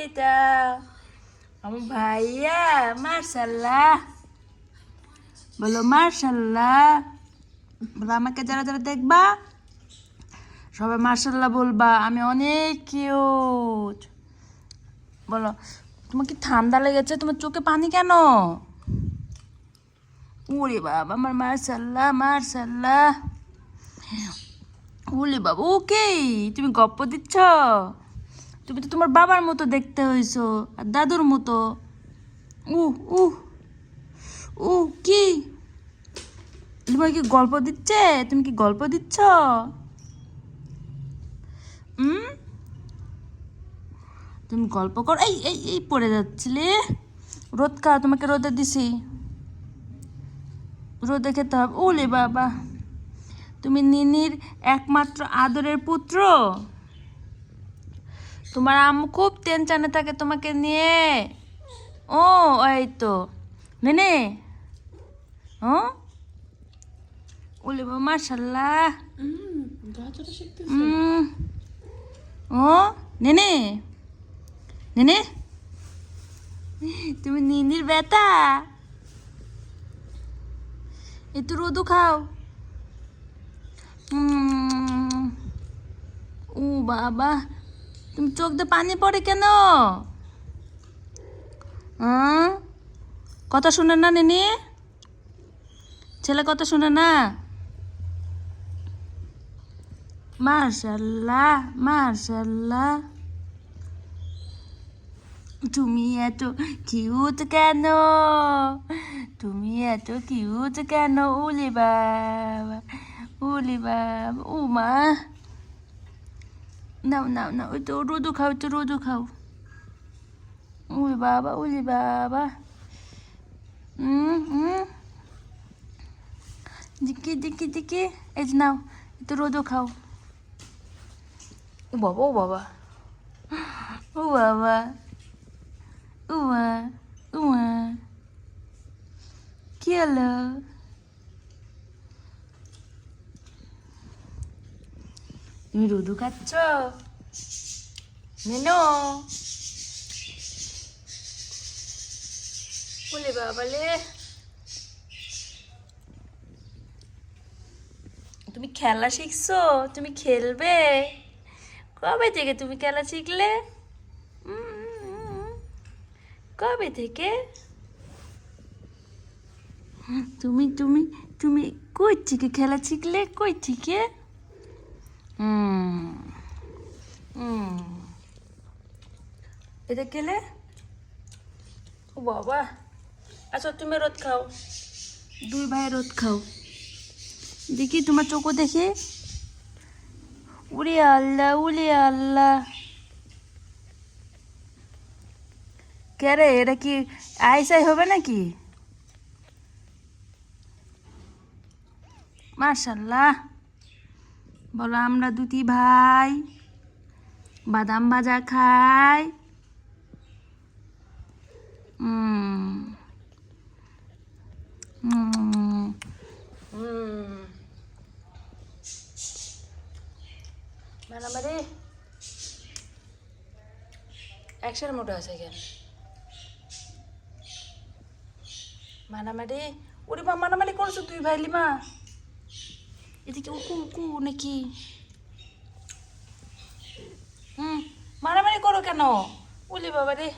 এটা আমার ভাইয়া মার্শাল্লাহ। বলো মার্শাল্লাহ। বলো আমাকে যারা যারা দেখবা সবাই মার্শাল্লাহ বলবা, আমি অনেক কিউট। বলো তোমার কি ঠান্ডা লেগেছে? তোমার চোখে পানি কেন? ওরে বাবা আমার মার্শাল্লাহ মার্শাল্লাহ। ওলে বাবা ওকে তুমি গপ্প দিচ্ছ? তুমি তো তোমার বাবার মতো দেখতে হইছো আর দাদুর মতো। উ উ উ কি তোমার কি গল্প দিচ্ছে? তুমি কি গল্প দিচ্ছ? তুমি গল্প কর। এই এই এই পড়ে যাচ্ছিলে। রোদ খাও, তোমাকে রোদে দিছি, রোদে খেতে হবে। ওলে বাবা তুমি নিনির একমাত্র আদরের পুত্র। তোমার আম্মু খুব টেনশনে থাকে তোমাকে নিয়ে। ও এই তো নেনে। ও ওলে বাবা মার্শাল্লাহ। ও নেনে নেনে তুমি নিনির বেটা। একটু রোদু খাও। ও বাবা তুমি চোখ দিয়ে পানি পড়ে কেন? কথা শুনে না নিনি? ছেলে কথা শুনে না? মার্শাল্লাহ মার্শাল্লাহ। তুমি এত কিউট কেন? তুমি এত কিউট কেন? ওলে বাবা ওলে বাবা ও মা। নাও নাও নাও ওই তো রোদু খাও, একটু রোদু খাও। ওলে বাবা ওলে বাবা। দিকে দিকে দিকে এই যে নাও একটু রোদু খাও। ও বাবা ও বাবা ও বাবা উমা উমা কি হলো? তুমি রোদু খাচ্ছ? নেনো বলে বাবালে। তুমি খেলা শিখছো? তুমি খেলবে? কবে থেকে তুমি খেলা শিখলে? কবে থেকে? তুমি তুমি তুমি কই থেকে খেলা শিখলে? কই থেকে? এটা খেলে? ও বাবা আচ্ছা তুমি রোদ খাও, দুই ভাই রোদ খাও। দেখি তোমার চোখও দেখে। উড়ে আল্লাহ উড়ে আল্লাহ। কে রে এটা কি আইসাই হবে নাকি? মার্শাল্লাহ। বলো আমরা দুটি ভাই বাদাম ভাজা খাই। মারামারি একশোর মোটা আছে কেন? মারামারি ওরে মা মারামারি করছো তুই ভাই লিমা? এদিকে উকু উকু নাকি? মারামারি করো কেন? ওলে বাবা রে।